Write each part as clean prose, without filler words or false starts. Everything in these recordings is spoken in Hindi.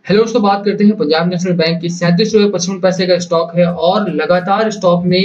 हेलो दोस्तों, बात करते हैं पंजाब नेशनल बैंक की। 37 रुपये 55 पैसे का स्टॉक है और लगातार स्टॉक ने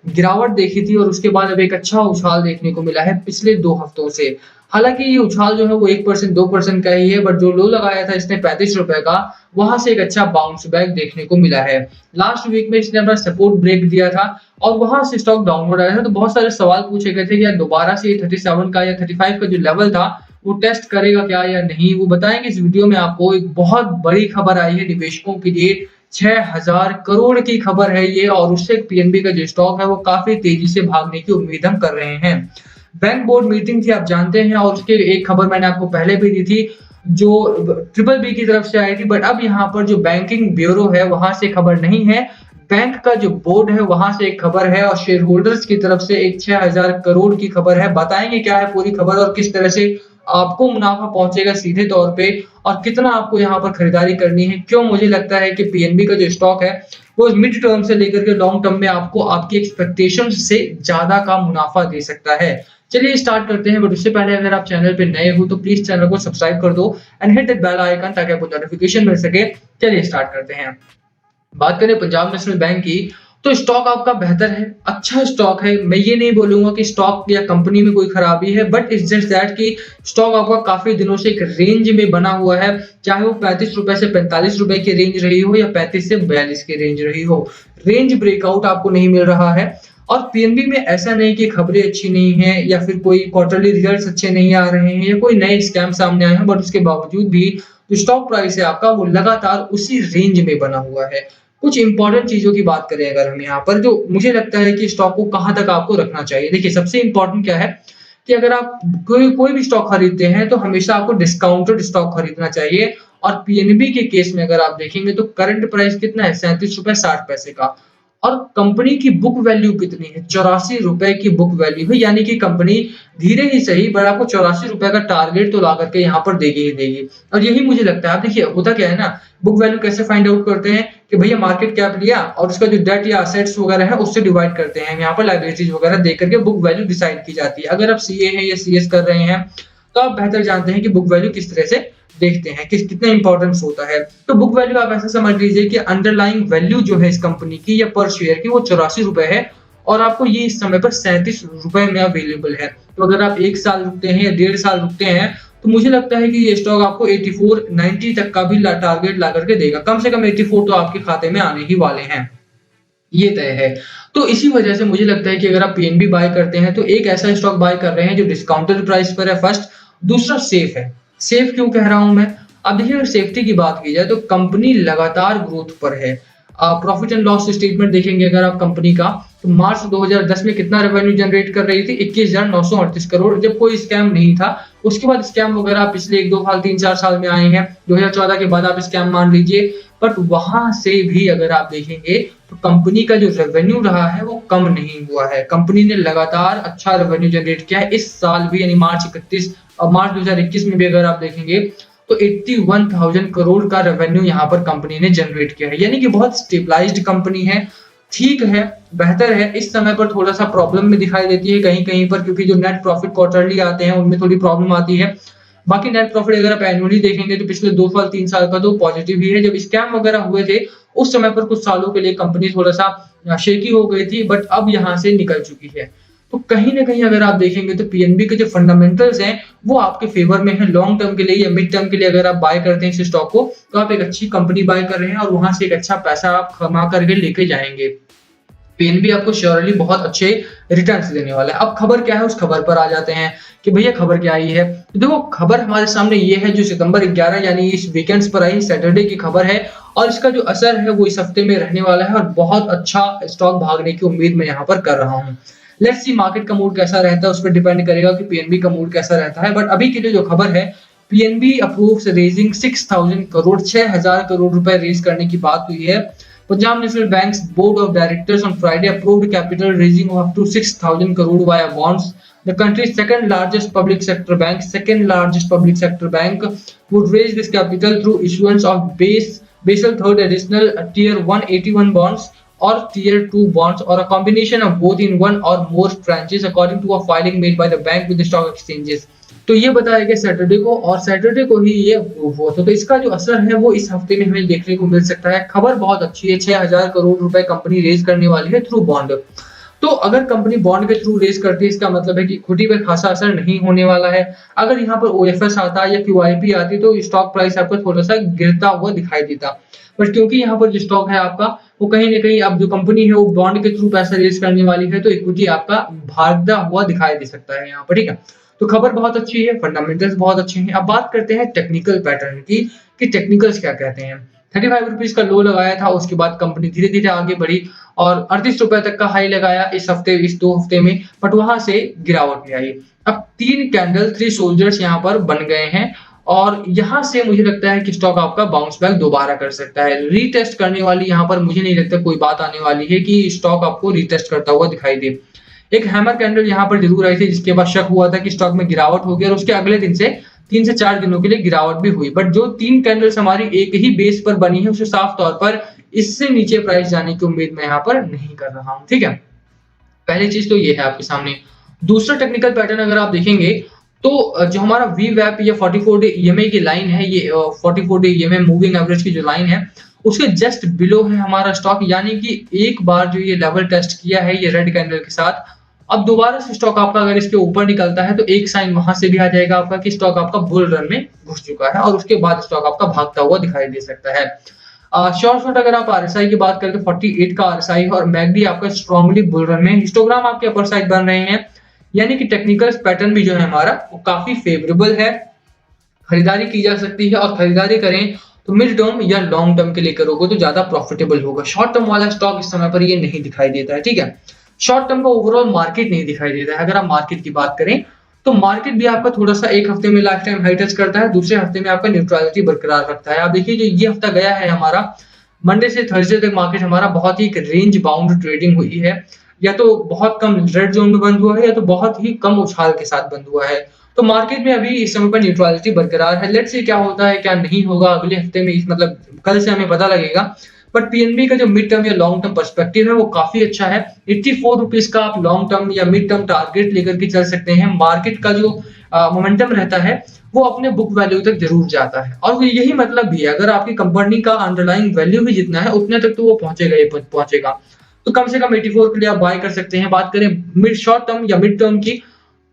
गिरावट देखी थी और उसके बाद अब एक अच्छा उछाल देखने को मिला है पिछले 2 हफ्तों से। हालांकि ये उछाल जो है वो 1% 2% का ही है, बट जो लो लगाया था इसने 35 रुपए का, वहां से एक अच्छा बाउंस बैक देखने को मिला है। लास्ट वीक में इसने अपना सपोर्ट ब्रेक दिया था और वहां से स्टॉक डाउनवर्ड आया था, तो बहुत सारे सवाल पूछे गए थे कि यार दोबारा से 37 का या 35 का जो लेवल था वो टेस्ट करेगा क्या या नहीं, वो बताएंगे इस वीडियो में आपको। एक बहुत बड़ी खबर आई है निवेशकों के लिए, 6000 करोड़ की खबर है ये, और उससे पीएनबी का जो स्टॉक है वो काफी तेजी से भागने की उम्मीद हम कर रहे हैं। बैंक बोर्ड मीटिंग थी, आप जानते हैं, और उसके एक खबर मैंने आपको पहले भी दी थी जो ट्रिपल बी की तरफ से आई थी, बट अब यहाँ पर जो बैंकिंग ब्यूरो है वहां से खबर नहीं है, बैंक का जो बोर्ड है वहां से एक खबर है और शेयर होल्डर्स की तरफ से एक 6000 करोड़ की खबर है। बताएंगे क्या है पूरी खबर और किस तरह से आपको मुनाफा पहुंचेगा सीधे तौर पे, और कितना आपको यहाँ पर खरीदारी करनी है। क्यों मुझे लगता है कि पीएनबी का जो स्टॉक है वो मिड टर्म से लेकर के लॉन्ग टर्म में आपको आपकी एक्सपेक्टेशन से ज्यादा का मुनाफा दे सकता है। चलिए स्टार्ट करते हैं, बट उससे पहले अगर आप चैनल पे नए हो तो प्लीज चैनल को सब्सक्राइब कर दो and hit that bell icon ताकि आपको नोटिफिकेशन मिल सके। चलिए स्टार्ट करते हैं। बात करें पंजाब नेशनल बैंक की, तो स्टॉक आपका बेहतर है, अच्छा स्टॉक है। मैं ये नहीं बोलूंगा कि स्टॉक या कंपनी में कोई खराबी है, बट इट्स जस्ट दैट कि स्टॉक आपका काफी दिनों से एक रेंज में बना हुआ है, चाहे वो 35 रुपए से 45 रुपए की रेंज रही हो या 35 से 42 की रेंज रही हो। रेंज ब्रेकआउट आपको नहीं मिल रहा है। और पीएनबी में ऐसा नहीं कि खबरें अच्छी नहीं है या फिर कोई क्वार्टरली रिजल्ट्स अच्छे नहीं आ रहे हैं या कोई नए स्कैम सामने आए हैं, बट उसके बावजूद भी जो स्टॉक प्राइस है आपका वो लगातार उसी रेंज में बना हुआ है। कुछ इंपॉर्टेंट चीजों की बात करें अगर हम यहाँ पर, जो मुझे लगता है कि स्टॉक को कहाँ तक आपको रखना चाहिए। देखिए, सबसे इंपॉर्टेंट क्या है कि अगर आप कोई कोई भी स्टॉक खरीदते हैं तो हमेशा आपको डिस्काउंटेड स्टॉक खरीदना चाहिए। और पीएनबी के केस में अगर आप देखेंगे तो करंट प्राइस कितना है, 37 रुपए 60 पैसे का। और कंपनी की बुक वैल्यू कितनी है, 84 रुपए की बुक वैल्यू है। यानी कि कंपनी धीरे ही सही पर आपको 84 रुपए का टारगेट तो ला करके यहाँ पर देगी ही देगी। और यही मुझे लगता है। आप देखिए होता क्या है ना, बुक वैल्यू कैसे फाइंड आउट करते हैं कि भैया मार्केट कैप लिया और उसका जो डेट या असेट्स वगैरह है उससे डिवाइड करते हैं। यहाँ पर लायबिलिटीज वगैरह देख करके बुक वैल्यू डिसाइड की जाती है। अगर आप सीए हैं या सीएस कर रहे हैं तो आप बेहतर जानते हैं कि बुक वैल्यू किस तरह से देखते हैं, किस कितना इंपॉर्टेंस होता है। तो बुक वैल्यू आप ऐसा समझ लीजिए कि अंडरलाइंग वैल्यू जो है इस कंपनी की या पर शेयर की वो 84 रुपए है, और आपको ये इस समय पर 37 रुपए में अवेलेबल है। तो अगर आप 1 साल रुकते हैं या 1.5 साल रुकते हैं तो मुझे लगता है कि ये स्टॉक आपको 8490 तक का भी टारगेट ला करके देगा। कम से कम 84 तो आपके खाते में आने ही वाले हैं, ये तय है। तो इसी वजह से मुझे लगता है कि अगर आप पीएनबी बाय करते हैं तो एक ऐसा स्टॉक बाय कर रहे हैं जो डिस्काउंटेड प्राइस पर है फर्स्ट। दूसरा सेफ है। सेफ क्यों कह रहा हूं मैं, अब देखिए अगर सेफ्टी की बात की जाए तो कंपनी लगातार ग्रोथ पर है। प्रॉफिट एंड लॉस स्टेटमेंट देखेंगे अगर आप कंपनी का, तो मार्च 2010 में कितना रेवेन्यू जनरेट कर रही थी, 21,938 करोड़, जब कोई स्कैम नहीं था। उसके बाद स्कैम वगैरह पिछले 1 2 साल 3 4 साल में आए हैं, 2014 के बाद आप स्कैम मान लीजिए। बट वहां से भी अगर आप देखेंगे तो कंपनी का जो रेवेन्यू रहा है वो कम नहीं हुआ है। कंपनी ने लगातार अच्छा रेवेन्यू जनरेट किया है इस साल भी, यानी मार्च 31 और मार्च 2021 में भी अगर आप देखेंगे तो 81,000 करोड़ का रेवेन्यू यहाँ पर कंपनी ने जनरेट किया है। यानी कि बहुत स्टेबलाइज्ड कंपनी है, ठीक है, बेहतर है। इस समय पर थोड़ा सा प्रॉब्लम में दिखाई देती है कहीं कहीं पर, क्योंकि जो नेट प्रॉफिट क्वार्टरली आते हैं उनमें थोड़ी प्रॉब्लम आती है। बाकी नेट प्रॉफिट अगर आप एनुअली देखेंगे तो पिछले 2 साल 3 साल का तो पॉजिटिव ही है। जब स्कैम वगैरह हुए थे उस समय पर कुछ सालों के लिए कंपनी थोड़ा सा शेकी हो गई थी, बट अब यहाँ से निकल चुकी है। तो कहीं ना कहीं अगर आप देखेंगे तो पीएनबी के जो फंडामेंटल्स हैं वो आपके फेवर में है। लॉन्ग टर्म के लिए या मिड टर्म के लिए अगर आप बाय करते हैं इस स्टॉक को तो आप एक अच्छी कंपनी बाय कर रहे हैं और वहां से एक अच्छा पैसा आप कमा करके लेके जाएंगे। पीएनबी आपको श्योरली बहुत अच्छे रिटर्न्स देने वाला है। अब खबर क्या है, उस खबर पर आ जाते हैं कि भैया खबर क्या आई है। तो देखो, खबर हमारे सामने ये है जो सितंबर 11 यानी इस वीकेंड्स पर आई, सैटरडे की खबर है, और इसका जो असर है वो इस हफ्ते में रहने वाला है और बहुत अच्छा स्टॉक भागने की उम्मीद मैं यहाँ पर कर रहा हूँ। लेट्स सी मार्केट का मूड कैसा रहता है, उस पर डिपेंड करेगा कि पीएनबी का मूड कैसा रहता है। बट अभी के लिए जो खबर है, PNB approves raising 6000 crore, 6000 crore रुपए रेज करने की बात हुई है। Punjab National Bank's board of directors on Friday approved capital raising of up to 6,000 crore via bonds. The country's second largest public sector bank would raise this capital through issuance of Basel third additional tier 1 AT1 bonds or tier 2 bonds, or a combination of both in one or more tranches, according to a filing made by the bank with the stock exchanges. तो ये बताया गया सैटरडे को और सैटरडे को ही ये अप्रूव हुआ था। तो इसका जो असर है वो इस हफ्ते में हमें देखने को मिल सकता है। खबर बहुत अच्छी है, 6000 करोड़ रुपए कंपनी रेज करने वाली है थ्रू बॉन्ड। तो अगर कंपनी बॉन्ड के थ्रू रेज करती है, इसका मतलब है कि इक्विटी पे खासा असर नहीं होने वाला है। अगर यहाँ पर ओएफएस आता या क्यूआईपी आती तो स्टॉक प्राइस आपको थोड़ा सा गिरता हुआ दिखाई देता। बट क्योंकि यहाँ पर जो स्टॉक है आपका वो कहीं ना कहीं अब जो कंपनी है वो बॉन्ड के थ्रू पैसा रेज करने वाली है, तो इक्विटी आपका भागता हुआ दिखाई दे सकता है यहाँ पर, ठीक है। तो खबर बहुत अच्छी है, फंडामेंटल्स बहुत अच्छे हैं। अब बात करते हैं टेक्निकल पैटर्न की कि टेक्निकल्स क्या कहते हैं। 35 रुपीज का लो लगाया था, उसके बाद कंपनी धीरे धीरे आगे बढ़ी और 38 रुपए तक का हाई लगाया इस हफ्ते, इस 2 हफ्ते में, बट वहां से गिरावट में आई। अब 3 कैंडल 3 सोल्जर्स यहाँ पर बन गए हैं और यहाँ से मुझे लगता है कि स्टॉक आपका बाउंस बैक दोबारा कर सकता है। रीटेस्ट करने वाली यहाँ पर मुझे नहीं लगता कोई बात आने वाली है कि स्टॉक आपको रीटेस्ट करता हुआ दिखाई दे। एक हैमर कैंडल यहाँ पर जरूर आई थी जिसके बाद शक हुआ था कि स्टॉक में गिरावट होगी और उसके अगले दिन से 3 से 4 दिनों के लिए गिरावट भी हुई। बट जो 3 कैंडल्स हमारी एक ही बेस पर बनी है उसे साफ तौर पर इससे नीचे प्राइस जाने की उम्मीद मैं यहाँ पर नहीं कर रहा हूँ, ठीक है। पहली चीज तो ये है आपके सामने। दूसरा टेक्निकल पैटर्न अगर आप देखेंगे तो जो हमारा वी वैप या 44 डे ईएमए की लाइन है, ये 44 डे ईएमए मूविंग एवरेज की जो लाइन है उसके जस्ट बिलो है हमारा स्टॉक, यानी कि एक बार जो ये लेवल टेस्ट किया है ये रेड कैंडल के साथ, अब दोबारा से स्टॉक आपका अगर इसके ऊपर निकलता है तो एक साइन वहां से भी आ जाएगा आपका कि स्टॉक आपका बुल रन में घुस चुका है और उसके बाद स्टॉक आपका भागता हुआ दिखाई दे सकता है। शॉर्ट अगर आप आरएसआई की बात करें तो 48 का आरएसआई और मैकडी आपका स्ट्रांगली बुल रन में, हिस्टोग्राम आपके अपर साइड बन रहे हैं, यानी कि टेक्निकल पैटर्न भी जो है हमारा वो काफी फेवरेबल है। खरीदारी की जा सकती है और खरीदारी करें तो मिड टर्म या लॉन्ग टर्म के लिए करोगे तो ज्यादा प्रॉफिटेबल होगा। शॉर्ट टर्म वाला स्टॉक इस समय पर ये नहीं दिखाई देता है, ठीक है। शॉर्ट टर्म का ओवरऑल मार्केट नहीं दिखाई देता है। अगर आप मार्केट की बात करें तो मार्केट भी आपका थोड़ा सा एक हफ्ते में लाइफ टाइम हाई टच करता है, दूसरे हफ्ते में आपका न्यूट्रलिटी बरकरार रखता है। आप देखिए जो ये हफ्ता गया है हमारा, मंडे से थर्सडे तक मार्केट हमारा बहुत ही रेंज बाउंड ट्रेडिंग हुई है, या तो बहुत कम रेड जोन में बंद हुआ है या तो बहुत ही कम उछाल के साथ बंद हुआ है। तो मार्केट में अभी इस समय पर न्यूट्रलिटी बरकरार है। लेट्स सी क्या होता है क्या नहीं होगा अगले हफ्ते में, मतलब कल से हमें पता लगेगा। बट पीएनबी का जो मिड टर्म या लॉन्ग टर्म पर्सपेक्टिव है वो काफी अच्छा है। 84 रुपीज का आप लॉन्ग टर्म या मिड टर्म टारगेट लेकर के चल सकते हैं। मार्केट का जो मोमेंटम रहता है वो अपने बुक वैल्यू तक जरूर जाता है और यही मतलब भी है, अगर आपकी कंपनी का अंडरलाइंग वैल्यू भी जितना है उतने तक तो वो पहुंचेगा ही पहुंचेगा। तो कम से कम 84 के लिए आप बाय कर सकते हैं। बात करें मिड शॉर्ट टर्म या मिड टर्म की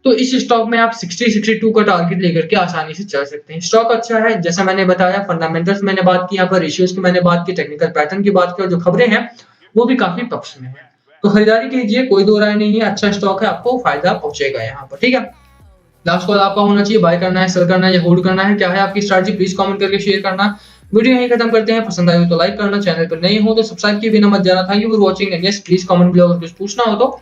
तो इस स्टॉक में आप 60-62 का टारगेट लेकर के आसानी से चल सकते हैं। स्टॉक अच्छा है, जैसा मैंने बताया, फंडामेंटल्स मैंने बात की, यहाँ पर रेशियोज की मैंने बात की, टेक्निकल पैटर्न की बात की और जो खबरें हैं वो भी काफी पक्ष में है। तो खरीदारी कीजिए, कोई दो राय नहीं है, अच्छा स्टॉक है, आपको फायदा पहुंचेगा यहाँ पर, ठीक है। लास्ट कॉल आपका होना चाहिए, बाय करना है, सेल करना है या होल्ड करना है, क्या है आपकी स्ट्रैटेजी, प्लीज कमेंट करके शेयर करना। वीडियो यहीं खत्म करते हैं। पसंद आए तो लाइक करना, चैनल पर नए हो तो सब्सक्राइब किए बिना मत जाना। Thank you for watching and yes please comment below अगर कुछ पूछना हो तो।